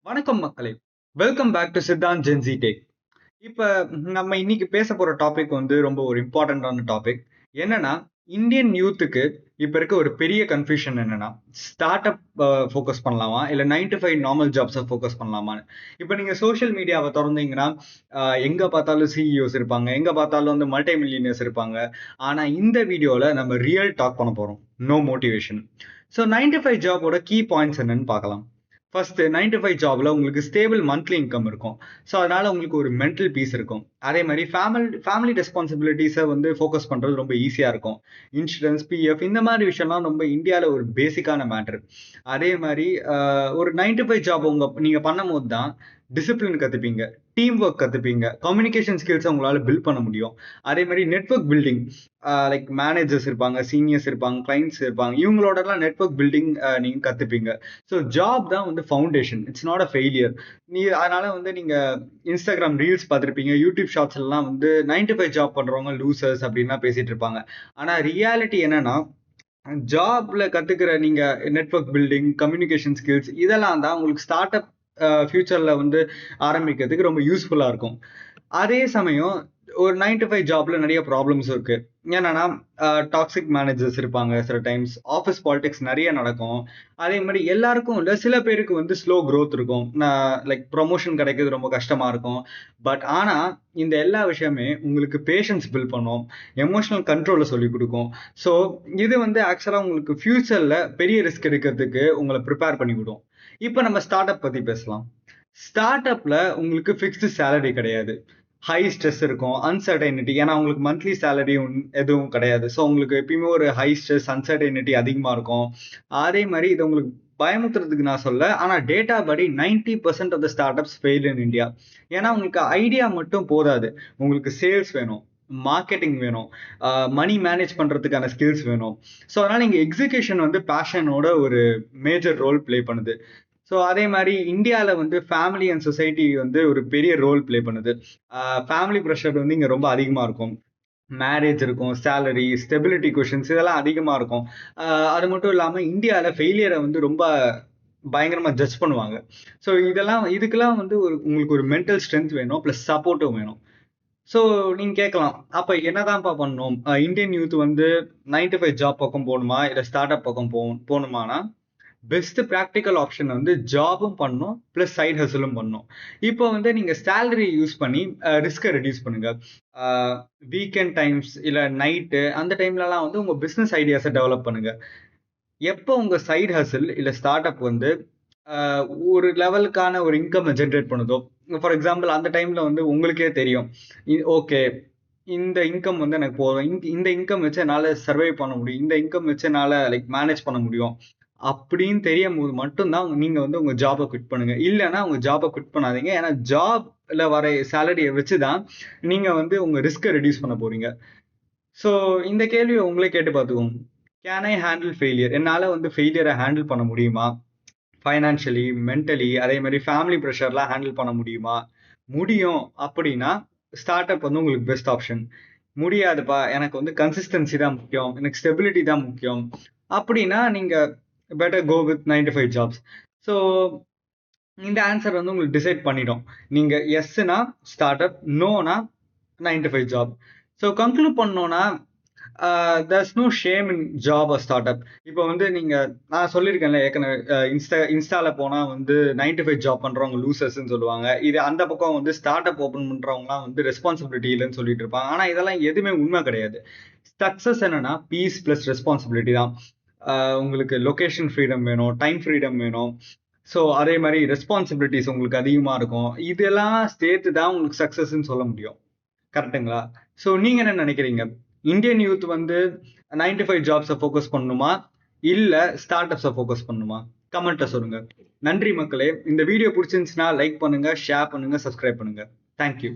வணக்கம் மக்களே. Welcome back to Siddhant Gen Z tag. இப்ப நம்ம இன்னைக்கு பேச போற டாபிக் வந்து ரொம்ப ஒரு இம்பார்ட்டன்டான டாபிக். என்னன்னா, இந்தியன் யூத்துக்கு இப்ப இருக்க ஒரு பெரிய கன்ஃபியூஷன் என்னன்னா, ஸ்டார்ட் அப் ஃபோக்கஸ் பண்ணலாமா? இல்ல 9 to 5 நார்மல் ஜாப்ஸ ஃபோக்கஸ் பண்ணலாமான்னு. இப்ப நீங்க சோஷியல் மீடியாவ தொறந்தீங்கன்னா, எங்க பார்த்தாலும் சிஇஓஸ் இருப்பாங்க. எங்க பார்த்தாலும் வந்து மல்டி மில்லியனர்ஸ் இருப்பாங்க. ஆனா இந்த வீடியோல நம்ம ரியல் டாக் பண்ண போறோம். No motivation. ஸோ 9 to 5 ஜாபோட கீ பாயிண்ட்ஸ் என்னன்னு பார்க்கலாம். ஃபர்ஸ்ட் 9 to 5 ஜாப்ல உங்களுக்கு ஸ்டேபிள் மந்த்லி இன்கம் இருக்கும். ஸோ அதனால உங்களுக்கு ஒரு மென்டல் பீஸ் இருக்கும். அதே மாதிரி ஃபேமிலி ரெஸ்பான்சிபிலிட்டிஸை வந்து ஃபோக்கஸ் பண்றது ரொம்ப ஈஸியா இருக்கும். இன்சூரன்ஸ், பிஎஃப் இந்த மாதிரி விஷயம்லாம் ரொம்ப இந்தியாவில் ஒரு பேசிக்கான மேட்டர். அதே மாதிரி ஒரு 9 to 5 ஜாப் நீங்க பண்ணும் போது தான் டிசிப்ளின் கத்துப்பீங்க, டீம் ஒர்க் கத்துப்பீங்க, கம்யூனிகேஷன் ஸ்கில்ஸ் உங்களால பில்ட் பண்ண முடியும். அதே மாதிரி நெட்வொர்க் பில்டிங், லைக் மேனேஜர்ஸ் இருப்பாங்க, சீனியர்ஸ் இருப்பாங்க, கிளைண்ட்ஸ் இருப்பாங்க, இவங்களோடலாம் நெட்வொர்க் பில்டிங் நீங்க கத்துப்பீங்க. ஸோ ஜாப் தான் வந்து foundation. It's not a failure. அதனால வந்து நீங்க இன்ஸ்டாகிராம் ரீல்ஸ் பார்த்துருப்பீங்க, யூடியூப் ஷார்ட்ஸ் எல்லாம் வந்து 9 to 5 ஜாப் பண்றவங்க லூசர்ஸ் அப்படின்லாம் பேசிட்டு இருப்பாங்க. ஆனா ரியாலிட்டி என்னன்னா, ஜாப்ல கத்துக்கிற நீங்க நெட்வொர்க் பில்டிங், கம்யூனிகேஷன் ஸ்கில்ஸ் இதெல்லாம் தான் உங்களுக்கு ஸ்டார்ட் அப் ஃபியூச்சர்ல வந்து ஆரம்பிக்கிறதுக்கு ரொம்ப யூஸ்ஃபுல்லா இருக்கும். அதே சமயம் ஒரு 9 to 5 ஜாப்ல நிறைய ப்ராப்ளம்ஸ் இருக்கு. என்னன்னா, டாக்ஸிக் மேனேஜர்ஸ் இருப்பாங்க, சில டைம்ஸ் ஆஃபீஸ் பாலிடிக்ஸ் நிறைய நடக்கும். அதே மாதிரி எல்லாருக்கும் இல்ல, சில பேருக்கு வந்து ஸ்லோ growth இருக்கும். லைக் ப்ரொமோஷன் கிடைக்கிறது ரொம்ப கஷ்டமா இருக்கும். பட் ஆனா இந்த எல்லா விஷயமே உங்களுக்கு பேஷன்ஸ் பில்ட் பண்ணும், எமோஷனல் கண்ட்ரோலை சொல்லி கொடுக்கும். ஸோ இது வந்து ஆக்சுவலா உங்களுக்கு ஃபியூச்சர்ல பெரிய ரிஸ்க் எடுக்கிறதுக்கு உங்களை ப்ரிப்பேர் பண்ணி விடும். இப்போ நம்ம ஸ்டார்ட் அப் பத்தி பேசலாம். ஸ்டார்ட் அப்ல உங்களுக்கு ஃபிக்ஸ்டு சேலரி கிடையாது, ஹை ஸ்ட்ரெஸ் இருக்கும், அன்சர்டைனிட்டி. ஏன்னா உங்களுக்கு மந்த்லி சேலரி எதுவும் கிடையாது. ஸோ உங்களுக்கு எப்பயுமே ஒரு ஹை ஸ்ட்ரெஸ், அன்சர்டைனிட்டி அதிகமாக இருக்கும். அதே மாதிரி இது உங்களுக்கு பயமுத்துறதுக்கு நான் சொல்ல, ஆனால் டேட்டா படி 90% of the startups fail in India. ஏன்னா உங்களுக்கு ஐடியா மட்டும் போதாது, உங்களுக்கு சேல்ஸ் வேணும், மார்க்கெட்டிங் வேணும், மணி மேனேஜ் பண்ணுறதுக்கான ஸ்கில்ஸ் வேணும். ஸோ அதனால் இங்கே எக்ஸிகியூஷன் வந்து பேஷனோட ஒரு மேஜர் ரோல் ப்ளே பண்ணுது. ஸோ அதே மாதிரி இந்தியாவில் வந்து ஃபேமிலி அண்ட் சொசைட்டி வந்து ஒரு பெரிய ரோல் ப்ளே பண்ணுது. ஃபேமிலி ப்ரெஷர் வந்து இங்கே ரொம்ப அதிகமாக இருக்கும். மேரேஜ் இருக்கும், சேலரி, ஸ்டெபிலிட்டி கொஷின்ஸ் இதெல்லாம் அதிகமாக இருக்கும். அது மட்டும் இல்லாமல் இந்தியாவில் ஃபெயிலியரை வந்து ரொம்ப பயங்கரமாக ஜட்ஜ் பண்ணுவாங்க. ஸோ இதுக்கெல்லாம் வந்து உங்களுக்கு ஒரு மென்டல் ஸ்ட்ரென்த் வேணும், ப்ளஸ் சப்போர்ட்டும் வேணும். ஸோ நீங்க கேட்கலாம், அப்ப என்னதான்ப்பா பண்ணணும்? இந்தியன் யூத் வந்து 9 to 5 ஜாப் பக்கம் போகணுமா, இல்லை ஸ்டார்ட் அப் பக்கம் போகணுமானா, பெஸ்ட் ப்ராக்டிக்கல் ஆப்ஷன் வந்து ஜாபும் பண்ணணும், ப்ளஸ் சைட் ஹசலும் பண்ணணும். இப்போ வந்து நீங்க சேலரி யூஸ் பண்ணி ரிஸ்கை ரெடியூஸ் பண்ணுங்க. வீக்கெண்ட் டைம்ஸ் இல்லை நைட்டு அந்த டைம்லலாம் வந்து உங்க பிஸ்னஸ் ஐடியாஸை டெவலப் பண்ணுங்க. எப்போ உங்க சைட் ஹசில் இல்லை ஸ்டார்ட் அப் வந்து ஒரு லெவலுக்கான ஒரு இன்கம் ஜென்ரேட் பண்ணுதோ, ஃபார் எக்ஸாம்பிள் அந்த டைம்ல வந்து உங்களுக்கே தெரியும், ஓகே இந்த இன்கம் வந்து எனக்கு போதும், இந்த இன்கம் வச்சு என்னால் சர்வை பண்ண முடியும், இந்த இன்கம் வச்சு என்னால் லைக் மேனேஜ் பண்ண முடியும் அப்படின்னு தெரியும் போது மட்டும்தான் நீங்க வந்து உங்க ஜாபை குவிட் பண்ணுங்க. இல்லைன்னா உங்க ஜாபை குவிட் பண்ணாதீங்க. ஏன்னா ஜாப்ல வர சேலரியை வச்சுதான் நீங்க வந்து உங்க ரிஸ்கை ரெடியூஸ் பண்ண போறீங்க. ஸோ இந்த கேள்வியை உங்களே கேட்டு பார்த்துக்கோங்க. Can I handle failure? என்னால் வந்து ஃபெயிலியரை ஹேண்டில் பண்ண முடியுமா? ஃபைனான்ஷியலி, மென்டலி, அதே மாதிரி ஃபேமிலி ப்ரெஷர்லாம் ஹேண்டில் பண்ண முடியுமா? முடியும் அப்படின்னா ஸ்டார்ட் அப் வந்து உங்களுக்கு பெஸ்ட் ஆப்ஷன். முடியாதுப்பா, எனக்கு வந்து கன்சிஸ்டன்சி தான் முக்கியம், எனக்கு ஸ்டெபிலிட்டி தான் முக்கியம் அப்படின்னா நீங்க better go with 9 to 5 jobs. So இந்த ஆன்சர் வந்து உங்களுக்கு டிசைட் பண்ணிடும். நீங்க எஸ்னா ஸ்டார்ட் அப், நோனா 9 to 5 ஜாப். ஸோ கன்க்ளூட் பண்ணோன்னா, there's no shame in job or startup. இப்போ வந்து நான் சொல்லியிருக்கேன்ல ஏற்கனவே, இன்ஸ்டால போனா வந்து 9 to 5 ஜாப் பண்றவங்க லூசர்ஸ்ன்னு சொல்லுவாங்க. இது அந்த பக்கம் வந்து ஸ்டார்ட் அப் ஓப்பன் பண்றவங்கலாம் வந்து ரெஸ்பான்சிபிலிட்டி இல்லைன்னு சொல்லிட்டு இருப்பாங்க. ஆனா இதெல்லாம் எதுவுமே உண்மை கிடையாது. சக்சஸ் என்னன்னா பீஸ் பிளஸ் ரெஸ்பான்சிபிலிட்டி தான். உங்களுக்கு லொகேஷன் ஃப்ரீடம் வேணும், டைம் ஃப்ரீடம் வேணும். ஸோ அதே மாதிரி ரெஸ்பான்சிபிலிட்டிஸ் உங்களுக்கு அதிகமா இருக்கும். இதெல்லாம் சேர்த்து தான் உங்களுக்கு சக்சஸ்ன்னு சொல்ல முடியும். கரெக்டுங்களா? ஸோ நீங்க என்ன நினைக்கிறீங்க? இந்தியன் யூத் வந்து 9 to 5 ஜாப்ஸை ஃபோக்கஸ் பண்ணணுமா, இல்ல ஸ்டார்ட் அப்ஸை ஃபோக்கஸ் பண்ணணுமா? கமெண்ட்ல சொல்லுங்க. நன்றி மக்களே. இந்த வீடியோ பிடிச்சிருந்துச்சுன்னா லைக் பண்ணுங்க, ஷேர் பண்ணுங்க, சப்ஸ்கிரைப் பண்ணுங்க. தேங்க்யூ.